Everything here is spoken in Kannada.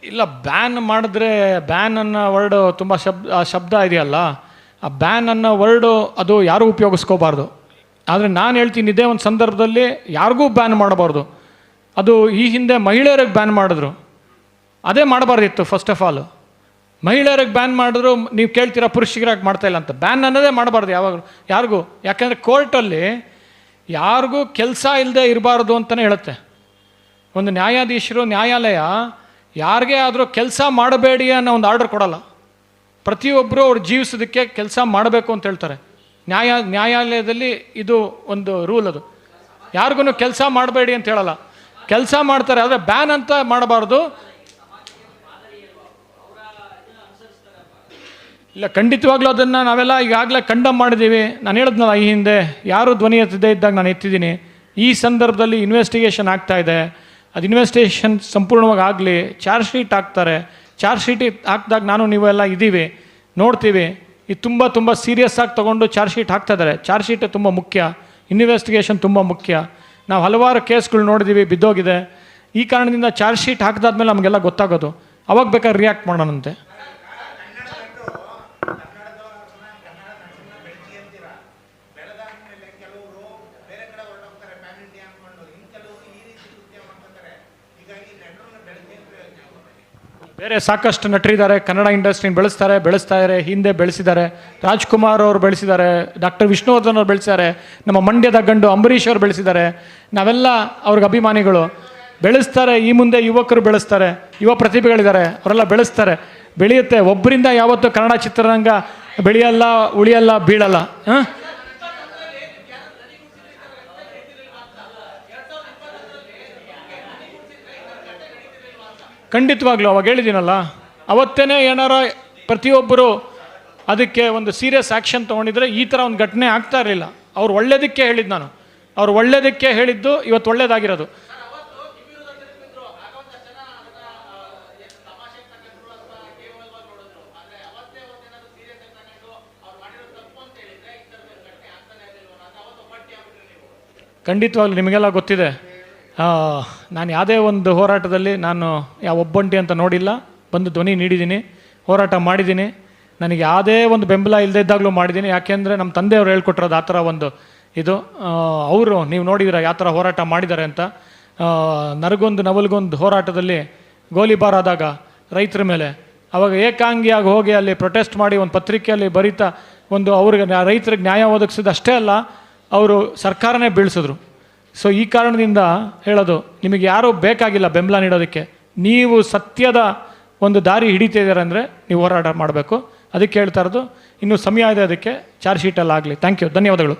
ಇಲ್ಲ, ಬ್ಯಾನ್ ಮಾಡಿದ್ರೆ ಬ್ಯಾನ್ ಅನ್ನೋ ವರ್ಡು ತುಂಬ ಶಬ್ದ ಇದೆಯಲ್ಲ, ಆ ಬ್ಯಾನ್ ಅನ್ನೋ ವರ್ಡು ಅದು ಯಾರೂ ಉಪಯೋಗಿಸ್ಕೋಬಾರ್ದು. ಆದರೆ ನಾನು ಹೇಳ್ತೀನಿ, ಇದೇ ಒಂದು ಸಂದರ್ಭದಲ್ಲಿ ಯಾರಿಗೂ ಬ್ಯಾನ್ ಮಾಡಬಾರ್ದು. ಅದು ಈ ಹಿಂದೆ ಮಹಿಳೆಯರಿಗೆ ಬ್ಯಾನ್ ಮಾಡಿದ್ರು, ಅದೇ ಮಾಡಬಾರ್ದಿತ್ತು. ಫಸ್ಟ್ ಆಫ್ ಆಲ್ ಮಹಿಳೆಯರಿಗೆ ಬ್ಯಾನ್ ಮಾಡಿದ್ರು, ನೀವು ಕೇಳ್ತೀರಾ ಪುರುಷರಿಗೆ ಯಾಕೆ ಮಾಡ್ತಾಯಿಲ್ಲ ಅಂತ. ಬ್ಯಾನ್ ಅನ್ನೋದೇ ಮಾಡಬಾರ್ದು ಯಾವಾಗಲೂ ಯಾರಿಗೂ. ಯಾಕೆಂದರೆ ಕೋರ್ಟಲ್ಲಿ ಯಾರಿಗೂ ಕೆಲಸ ಇಲ್ಲದೆ ಇರಬಾರ್ದು ಅಂತಲೇ ಹೇಳುತ್ತೆ. ಒಂದು ನ್ಯಾಯಾಧೀಶರು, ನ್ಯಾಯಾಲಯ ಯಾರಿಗೇ ಆದರೂ ಕೆಲಸ ಮಾಡಬೇಡಿ ಅನ್ನೋ ಒಂದು ಆರ್ಡರ್ ಕೊಡಲ್ಲ. ಪ್ರತಿಯೊಬ್ಬರು ಅವ್ರು ಜೀವಿಸೋದಕ್ಕೆ ಕೆಲಸ ಮಾಡಬೇಕು ಅಂತ ಹೇಳ್ತಾರೆ. ನ್ಯಾಯಾಲಯದಲ್ಲಿ ಇದು ಒಂದು ರೂಲ್. ಅದು ಯಾರಿಗೂ ಕೆಲಸ ಮಾಡಬೇಡಿ ಅಂತ ಹೇಳಲ್ಲ, ಕೆಲಸ ಮಾಡ್ತಾರೆ. ಆದರೆ ಬ್ಯಾನ್ ಅಂತ ಮಾಡಬಾರ್ದು. ಇಲ್ಲ, ಖಂಡಿತವಾಗ್ಲೂ ಅದನ್ನು ನಾವೆಲ್ಲ ಈಗಾಗಲೇ ಕಂಡಮ್ ಮಾಡಿದ್ದೀವಿ. ನಾನು ಹೇಳಿದ್ನಲ್ಲ ಈ ಹಿಂದೆ, ಯಾರು ಧ್ವನಿ ಎತ್ತದೇ ಇದ್ದಾಗ ನಾನು ಎತ್ತಿದ್ದೀನಿ. ಈ ಸಂದರ್ಭದಲ್ಲಿ ಇನ್ವೆಸ್ಟಿಗೇಷನ್ ಆಗ್ತಾಯಿದೆ. ಅದು ಇನ್ವೆಸ್ಟಿಗೇಷನ್ ಸಂಪೂರ್ಣವಾಗಿ ಆಗಲಿ, ಚಾರ್ಜ್ ಶೀಟ್ ಹಾಕ್ತಾರೆ. ಚಾರ್ಜ್ ಶೀಟ್ ಹಾಕಿದಾಗ ನಾನು ನೀವೆಲ್ಲ ಇದ್ದೀವಿ, ನೋಡ್ತೀವಿ. ಇದು ತುಂಬ ಸೀರಿಯಸ್ ಆಗಿ ತೊಗೊಂಡು ಚಾರ್ಜ್ ಶೀಟ್ ಹಾಕ್ತಾಯಿದ್ದಾರೆ. ಚಾರ್ಜ್ ಶೀಟ್ ತುಂಬ ಮುಖ್ಯ, ಇನ್ವೆಸ್ಟಿಗೇಷನ್ ತುಂಬ ಮುಖ್ಯ. ನಾವು ಹಲವಾರು ಕೇಸ್ಗಳು ನೋಡಿದ್ದೀವಿ, ಬಿದ್ದೋಗಿದೆ. ಈ ಕಾರಣದಿಂದ ಚಾರ್ಜ್ ಶೀಟ್ ಹಾಕಿದಾದ್ಮೇಲೆ ನಮಗೆಲ್ಲ ಗೊತ್ತಾಗೋದು, ಅವಾಗ ಬೇಕಾದ್ರೆ ರಿಯಾಕ್ಟ್ ಮಾಡೋಣಂತೆ. ಬೇರೆ ಸಾಕಷ್ಟು ನಟರಿದ್ದಾರೆ, ಕನ್ನಡ ಇಂಡಸ್ಟ್ರಿನ ಬೆಳೆಸ್ತಾರೆ, ಹಿಂದೆ ಬೆಳೆಸಿದ್ದಾರೆ. ರಾಜ್ಕುಮಾರ್ ಅವರು ಬೆಳೆಸಿದ್ದಾರೆ, ಡಾಕ್ಟರ್ ವಿಷ್ಣುವರ್ಧನ್ ಅವರು ಬೆಳೆಸಿದ್ದಾರೆ, ನಮ್ಮ ಮಂಡ್ಯದ ಗಂಡು ಅಂಬರೀಷ್ ಅವರು ಬೆಳೆಸಿದ್ದಾರೆ. ನಾವೆಲ್ಲ ಅವ್ರಿಗೆ ಅಭಿಮಾನಿಗಳು. ಬೆಳೆಸ್ತಾರೆ, ಈ ಮುಂದೆ ಯುವಕರು ಬೆಳೆಸ್ತಾರೆ, ಯುವ ಪ್ರತಿಭೆಗಳಿದ್ದಾರೆ, ಅವರೆಲ್ಲ ಬೆಳೆಸ್ತಾರೆ, ಬೆಳೆಯುತ್ತೆ. ಒಬ್ಬರಿಂದ ಯಾವತ್ತೂ ಕನ್ನಡ ಚಿತ್ರರಂಗ ಬೆಳೆಯಲ್ಲ, ಉಳಿಯಲ್ಲ, ಬೀಳಲ್ಲ. ಖಂಡಿತವಾಗ್ಲೂ ಅವಾಗ ಹೇಳಿದ್ದೀನಲ್ಲ, ಅವತ್ತೇ ಏನಾರ ಪ್ರತಿಯೊಬ್ಬರು ಅದಕ್ಕೆ ಒಂದು ಸೀರಿಯಸ್ ಆ್ಯಕ್ಷನ್ ತೊಗೊಂಡಿದ್ರೆ ಈ ಥರ ಒಂದು ಘಟನೆ ಆಗ್ತಾ ಇರಲಿಲ್ಲ. ಅವ್ರು ಒಳ್ಳೇದಕ್ಕೆ ಹೇಳಿದ್ದು, ನಾನು ಅವ್ರು ಒಳ್ಳೇದಕ್ಕೆ ಹೇಳಿದ್ದು, ಇವತ್ತು ಒಳ್ಳೇದಾಗಿರೋದು. ಖಂಡಿತವಾಗ್ಲೂ ನಿಮಗೆಲ್ಲ ಗೊತ್ತಿದೆ, ನಾನು ಯಾವುದೇ ಒಂದು ಹೋರಾಟದಲ್ಲಿ ನಾನು ಒಬ್ಬಂಟಿ ಅಂತ ನೋಡಿಲ್ಲ. ಬಂದು ಧ್ವನಿ ನೀಡಿದ್ದೀನಿ, ಹೋರಾಟ ಮಾಡಿದ್ದೀನಿ. ನನಗೆ ಯಾವುದೇ ಒಂದು ಬೆಂಬಲ ಇಲ್ಲದೇ ಇದ್ದಾಗಲೂ ಮಾಡಿದ್ದೀನಿ. ಯಾಕೆಂದರೆ ನಮ್ಮ ತಂದೆಯವರು ಹೇಳ್ಕೊಟ್ಟಿರೋದು ಆ ಥರ ಒಂದು ಇದು. ಅವರು ನೀವು ನೋಡಿದಿರ ಯಾವ ಥರ ಹೋರಾಟ ಮಾಡಿದ್ದಾರೆ ಅಂತ. ನವಲ್ಗೊಂದು ಹೋರಾಟದಲ್ಲಿ ಗೋಲಿಬಾರ್ ಆದಾಗ ರೈತರ ಮೇಲೆ, ಅವಾಗ ಏಕಾಂಗಿಯಾಗಿ ಹೋಗಿ ಅಲ್ಲಿ ಪ್ರೊಟೆಸ್ಟ್ ಮಾಡಿ ಒಂದು ಪತ್ರಿಕೆಯಲ್ಲಿ ಬರೀತಾ ಒಂದು ಅವ್ರಿಗೆ ರೈತರಿಗೆ ನ್ಯಾಯ ಒದಗಿಸಿದ ಅಷ್ಟೇ ಅಲ್ಲ, ಅವರು ಸರ್ಕಾರನೇ ಬೀಳಿಸಿದ್ರು. ಸೊ ಈ ಕಾರಣದಿಂದ ಹೇಳೋದು, ನಿಮಗೆ ಯಾರೂ ಬೇಕಾಗಿಲ್ಲ ಬೆಂಬಲ ನೀಡೋದಕ್ಕೆ. ನೀವು ಸತ್ಯದ ಒಂದು ದಾರಿ ಹಿಡಿತಿದ್ದೀರ ಅಂದರೆ ನೀವು ಹೋರಾಟ ಮಾಡಬೇಕು. ಅದಕ್ಕೆ ಹೇಳ್ತಾ ಇರೋದು, ಇನ್ನೂ ಸಮಯ ಇದೆ, ಅದಕ್ಕೆ ಚಾರ್ಜ್ ಶೀಟೆಲ್ಲ ಆಗಲಿ. ಥ್ಯಾಂಕ್ ಯು, ಧನ್ಯವಾದಗಳು.